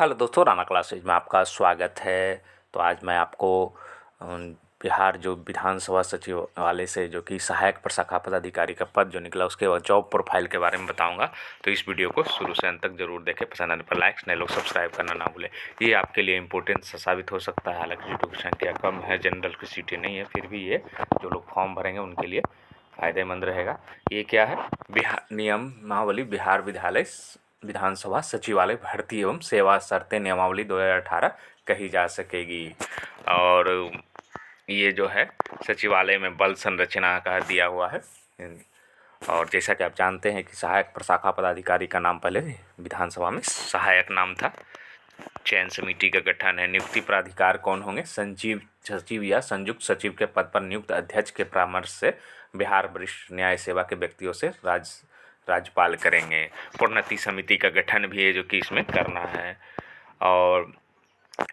Hello दोस्तों, Rana classes में आपका स्वागत है। तो आज मैं आपको बिहार जो विधानसभा सचिवालय से जो कि सहायक प्रशाखा पदाधिकारी का पद जो निकला उसके बाद जॉब प्रोफाइल के बारे में बताऊंगा। तो इस वीडियो को शुरू से अंत तक जरूर देखें। पसंद आने पर लाइक्स, नए लोग सब्सक्राइब करना ना भूलें। ये आपके लिए इंपॉर्टेंट साबित हो सकता है। हालांकि सीटों की संख्या कम है, जनरल की सीटें नहीं है, फिर भी ये जो लोग फॉर्म भरेंगे उनके लिए फ़ायदेमंद रहेगा। ये क्या है? बिहार नियमावली, बिहार विधानसभा सचिवालय भर्ती एवं सेवा शर्तें नियमावली 2018 कही जा सकेगी। और ये जो है सचिवालय में बल संरचना का दिया हुआ है। और जैसा कि आप जानते हैं कि सहायक प्रशाखा पदाधिकारी का नाम पहले विधानसभा में सहायक नाम था। चयन समिति का गठन है। नियुक्ति प्राधिकार कौन होंगे? सचिव या संयुक्त सचिव के पद पर नियुक्त अध्यक्ष के परामर्श से बिहार वरिष्ठ न्याय सेवा के व्यक्तियों से राज्यपाल करेंगे। प्रोन्नति समिति का गठन भी है जो कि इसमें करना है। और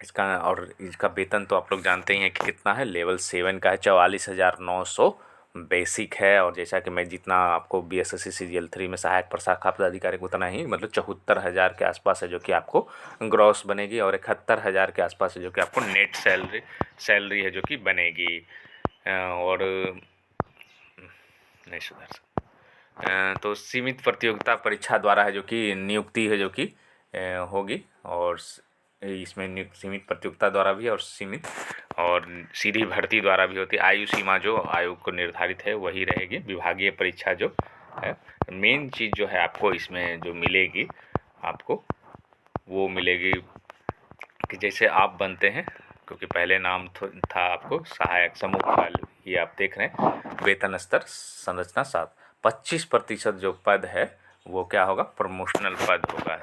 इसका वेतन तो आप लोग जानते ही हैं कि कितना है। लेवल 7 का है, 44,900 बेसिक है। और जैसा कि मैं जितना आपको BSSC CGL 3 में सहायक प्रशाखा पदाधिकारी उतना ही मतलब 74,000 के आसपास है जो कि आपको ग्रॉस बनेगी। और 71,000 के आसपास है जो कि आपको नेट सैलरी है जो कि बनेगी। और नहीं सुधर सकता। तो सीमित प्रतियोगिता परीक्षा द्वारा है जो कि नियुक्ति है जो कि होगी। और इसमें सीमित प्रतियोगिता द्वारा भी और सीमित और सीधी भर्ती द्वारा भी होती है। आयु सीमा जो आयोग को निर्धारित है वही रहेगी। विभागीय परीक्षा जो है, मेन चीज़ जो है आपको इसमें जो मिलेगी आपको वो मिलेगी कि जैसे आप बनते हैं, क्योंकि पहले नाम था आपको सहायक समूह का, ये आप देख रहे हैं। वेतन स्तर संरचना 7, 25% जो पद है वो क्या होगा? प्रमोशनल पद होगा।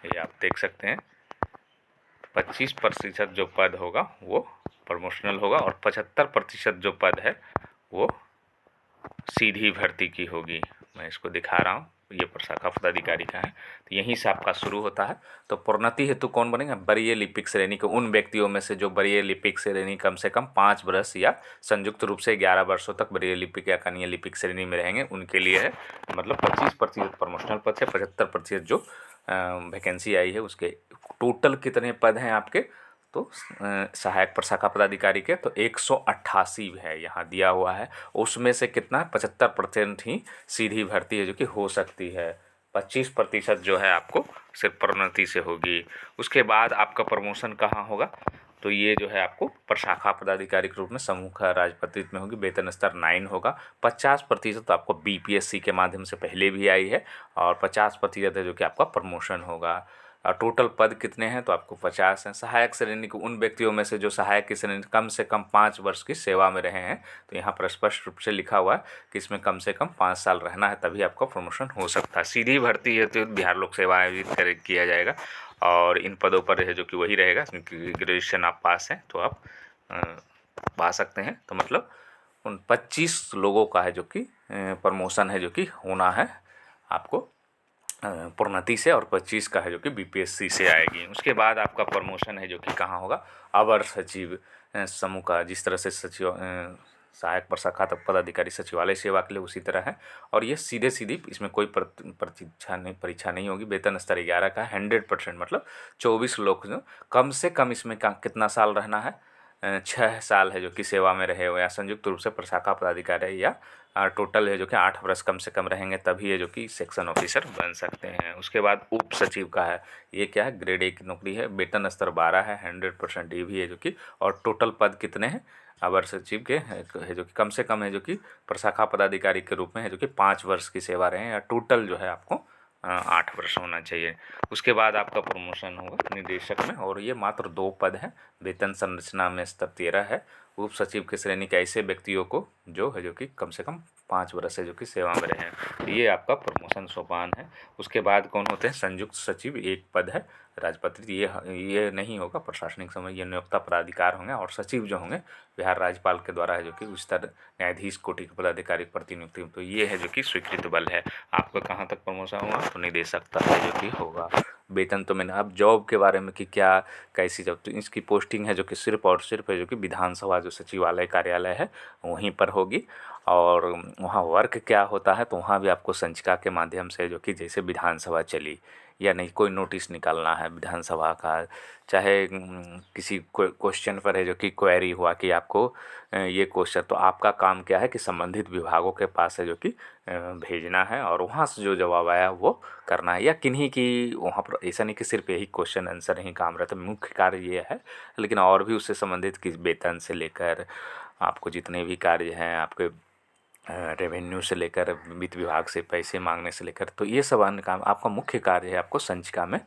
ये आप देख सकते हैं 25% जो पद होगा वो प्रमोशनल होगा और 75% जो पद है वो सीधी भर्ती की होगी। मैं इसको दिखा रहा हूँ, ये प्रशाखा पदाधिकारी का है। तो यहीं से आपका शुरू होता है। तो प्रोन्नति हेतु कौन बनेगा? वरीय लिपिक श्रेणी के उन व्यक्तियों में से जो वरीय लिपिक श्रेणी कम से कम 5 वर्ष या संयुक्त रूप से 11 वर्षों तक वरीय लिपिक या कनीय लिपिक श्रेणी में रहेंगे, उनके लिए है। मतलब 25% प्रमोशनल पद है, 75% जो वैकेंसी आई है उसके। टोटल कितने पद हैं आपके? तो सहायक प्रशाखा पदाधिकारी के तो 188 है यहाँ दिया हुआ है। उसमें से कितना? 75% ही सीधी भर्ती है जो कि हो सकती है। 25% जो है आपको सिर्फ प्रोन्नति से होगी। उसके बाद आपका प्रमोशन कहाँ होगा? तो ये जो है आपको प्रशाखा पदाधिकारी के रूप में समूह राजपत्रित में होगी। वेतन स्तर 9 होगा। 50% आपको BPSC के माध्यम से पहले भी आई है और 50% है जो कि आपका प्रमोशन होगा। और टोटल पद कितने हैं? तो आपको 50 हैं। सहायक श्रेणी को उन व्यक्तियों में से जो सहायक की श्रेणी कम से कम 5 वर्ष की सेवा में रहे हैं। तो यहाँ पर स्पष्ट रूप से लिखा हुआ है कि इसमें कम से कम 5 साल रहना है, तभी आपका प्रमोशन हो सकता है। सीधी भर्ती है तो बिहार लोक सेवा आयोजित किया जाएगा और इन पदों पर है जो कि वही रहेगा। ग्रेजुएशन आप पास हैं तो आप पा सकते हैं। तो मतलब उन 25 लोगों का है जो कि प्रमोशन है जो कि होना है आपको प्रोन्नति से, और 25 का है जो कि BPSC से आएगी। उसके बाद आपका प्रमोशन है जो कि कहाँ होगा? अवर सचिव समूह का। जिस तरह से सहायक प्रशाखा पदाधिकारी सचिवालय सेवा के लिए उसी तरह है। और ये सीधी इसमें कोई परीक्षा नहीं होगी। वेतन स्तर 11 का 100% मतलब 24 लोग कम से कम इसमें कितना साल रहना है? 6 साल है जो कि सेवा में रहे हो या संयुक्त रूप से प्रशाखा पदाधिकारी या टोटल है जो कि 8 वर्ष कम से कम रहेंगे, तभी है जो कि सेक्शन ऑफिसर बन सकते हैं। उसके बाद उप सचिव का है। ये क्या है? ग्रेड 1 की नौकरी है। वेतन स्तर 12 है, 100% ये भी है जो कि। और टोटल पद कितने हैं अवर सचिव के है जो कि कम से कम है जो कि प्रशाखा पदाधिकारी के रूप में है जो कि 5 वर्ष की सेवा रहे या टोटल जो है आपको 8 वर्ष होना चाहिए। उसके बाद आपका प्रमोशन होगा निदेशक में, और ये मात्र 2 पद हैं। वेतन संरचना में स्तर 13 है। उप सचिव की श्रेणी के ऐसे व्यक्तियों को जो है जो कि कम से कम 5 वर्ष है जो कि सेवा में रहे हैं। ये आपका प्रमोशन सोपान है। उसके बाद कौन होते हैं? संयुक्त सचिव 1 पद है राजपत्रित। ये नहीं होगा प्रशासनिक समय, ये नियोक्ता पदाधिकार होंगे। और सचिव जो होंगे बिहार राज्यपाल के द्वारा है जो कि उच्चतर न्यायाधीश कोटि के पदाधिकारी प्रतिनियुक्ति। तो ये है जो कि स्वीकृत बल है। आपका कहाँ तक प्रमोशन होगा? तो निदेशक तक है जो कि होगा। वेतन तो मैंने। अब जॉब के बारे में कि क्या कैसी जॉब, तो इसकी पोस्टिंग है जो कि सिर्फ और सिर्फ है जो कि विधानसभा जो सचिवालय कार्यालय है वहीं पर होगी। और वहाँ वर्क क्या होता है? तो वहाँ भी आपको संचिका के माध्यम से जो कि जैसे विधानसभा चली या नहीं कोई नोटिस निकालना है विधानसभा का, चाहे किसी क्वेश्चन पर है जो कि क्वेरी हुआ कि आपको ये क्वेश्चन, तो आपका काम क्या है कि संबंधित विभागों के पास है जो कि भेजना है और वहाँ से जो जवाब आया वो करना है। या किन्हीं की वहाँ पर ऐसा नहीं कि सिर्फ यही क्वेश्चन आंसर ही काम रहता है, मुख्य कार्य ये है, लेकिन और भी उससे संबंधित किस वेतन से लेकर आपको जितने भी कार्य हैं, आपके रेवेन्यू से लेकर वित्त विभाग से पैसे मांगने से लेकर, तो ये सब अन्य काम आपका मुख्य कार्य है। आपको संचिका में,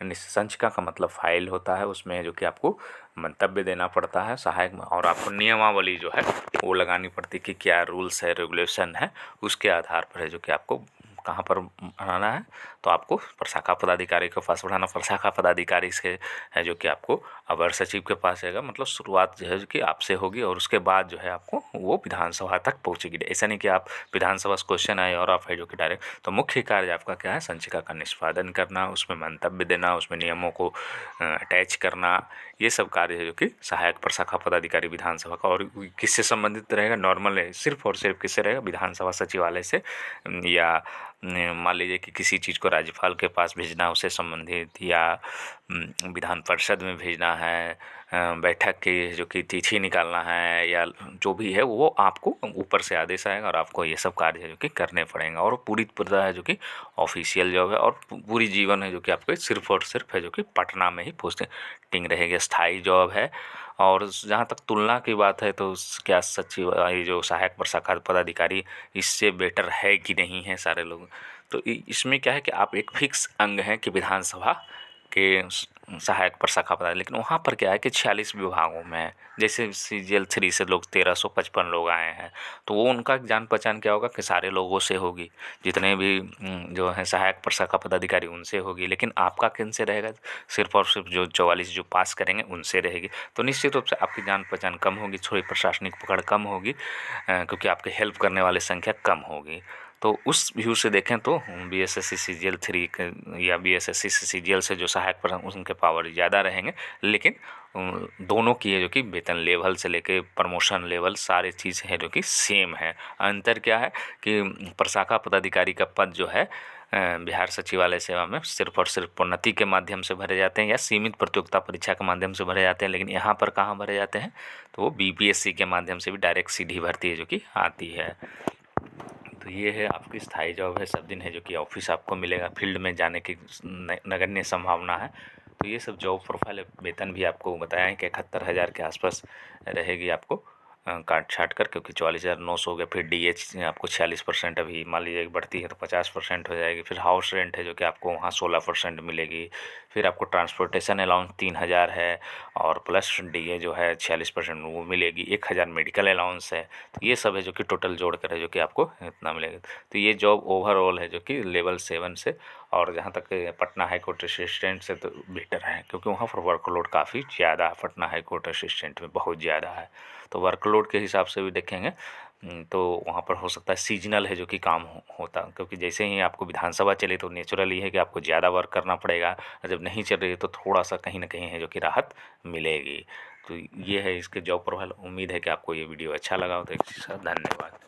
संचिका का मतलब फाइल होता है, उसमें जो कि आपको मंतव्य देना पड़ता है सहायक में, और आपको नियमावली जो है वो लगानी पड़ती है कि क्या रूल्स है, रेगुलेशन है, उसके आधार पर है जो कि आपको कहाँ पर बढ़ाना है। तो आपको प्रशाखा पदाधिकारी के पास बढ़ाना, प्रशाखा पदाधिकारी से है जो कि आपको अवर सचिव के पास जाएगा, मतलब शुरुआत जो है कि आपसे होगी और उसके बाद जो है आपको वो विधानसभा तक पहुंचेगी। ऐसा नहीं कि आप विधानसभा से क्वेश्चन आए और आप है जो कि डायरेक्ट, तो मुख्य कार्य आपका क्या है, संचिका का निष्पादन करना, उसमें मंतव्य देना, उसमें नियमों को अटैच करना, ये सब कार्य है जो कि सहायक प्रशाखा पदाधिकारी विधानसभा का। और किससे संबंधित रहेगा, नॉर्मल है, सिर्फ और सिर्फ किससे रहेगा, विधानसभा सचिवालय से, या मान लीजिए कि किसी चीज़ को राज्यपाल के पास भेजना उससे संबंधित, या विधान परिषद में भेजना है, बैठक की जो कि तिथि निकालना है, या जो भी है वो आपको ऊपर से आदेश आएगा और आपको ये सब कार्य है जो कि करने पड़ेंगे। और पूरी तरह है जो कि ऑफिशियल जॉब है, और पूरी जीवन है जो कि आपको सिर्फ और सिर्फ है जो कि पटना में ही पोस्टिंग रहेगी, स्थायी जॉब है। और जहाँ तक तुलना की बात है तो क्या सचिव, ये जो सहायक प्रशाखा पदाधिकारी इससे बेटर है कि नहीं है सारे लोग, तो इसमें क्या है कि आप एक फिक्स अंग हैं कि विधानसभा के सहायक प्रशाखा पदाधिकारी, लेकिन वहाँ पर क्या है कि 46 विभागों में है। जैसे CGL 3 से लोग 1355 लोग आए हैं, तो वो उनका जान पहचान क्या होगा कि सारे लोगों से होगी, जितने भी जो है सहायक प्रशाखा पदाधिकारी उनसे होगी, लेकिन आपका किन से रहेगा, सिर्फ और सिर्फ जो 44 जो पास करेंगे उनसे रहेगी। तो निश्चित रूप से आपकी जान पहचान कम होगी, थोड़ी प्रशासनिक पकड़ कम होगी, क्योंकि आपके हेल्प करने वाले संख्या कम होगी। तो उस व्यू से देखें तो BSSC CGL 3 या BSSC CGL से जो सहायक उनके पावर ज़्यादा रहेंगे, लेकिन दोनों की है जो कि वेतन लेवल से लेके प्रमोशन लेवल सारी चीज़ है जो कि सेम है। अंतर क्या है कि प्रशाखा पदाधिकारी का पद जो है बिहार सचिवालय सेवा में सिर्फ और सिर्फ प्रोन्नति के माध्यम से भरे जाते हैं या सीमित प्रतियोगिता परीक्षा के माध्यम से भरे जाते हैं, लेकिन यहाँ पर कहाँ भरे जाते हैं, तो वो BPSC के माध्यम से भी डायरेक्ट सीधी भर्ती है जो कि आती है। तो ये है आपकी स्थायी जॉब है, सब दिन है जो कि ऑफिस आपको मिलेगा, फील्ड में जाने की नगण्य संभावना है। तो ये सब जॉब प्रोफाइल, वेतन भी आपको बताया है कि 71,000 के आसपास रहेगी आपको काट छाट कर, क्योंकि 44,900 हो गया। फिर DH आपको 46% अभी मान लीजिए बढ़ती है तो 50% हो जाएगी। फिर हाउस रेंट है जो कि आपको वहाँ 16% मिलेगी। फिर आपको ट्रांसपोर्टेशन अलाउंस 3,000 है, और प्लस DA जो है 46% वो मिलेगी। 1,000 मेडिकल अलाउंस है। तो ये सब है जो कि टोटल जोड़ कर है जो कि आपको इतना मिलेगा। तो ये जॉब ओवरऑल है जो कि लेवल 7 से, और जहाँ तक पटना हाई कोर्ट असिस्टेंट से तो बेटर है, क्योंकि वहाँ पर वर्कलोड काफ़ी ज़्यादा है। पटना हाई कोर्ट असिस्टेंट में बहुत ज़्यादा है, तो वर्कलोड के हिसाब से भी देखेंगे तो वहाँ पर हो सकता है सीजनल है जो कि काम होता, क्योंकि जैसे ही आपको विधानसभा चले तो नेचुरली है कि आपको ज़्यादा वर्क करना पड़ेगा, और जब नहीं चल रही है तो थोड़ा सा कहीं ना कहीं है जो कि राहत मिलेगी। तो ये है इसके जॉब प्रोफाइल। उम्मीद है कि आपको ये वीडियो अच्छा लगा हो। तो धन्यवाद।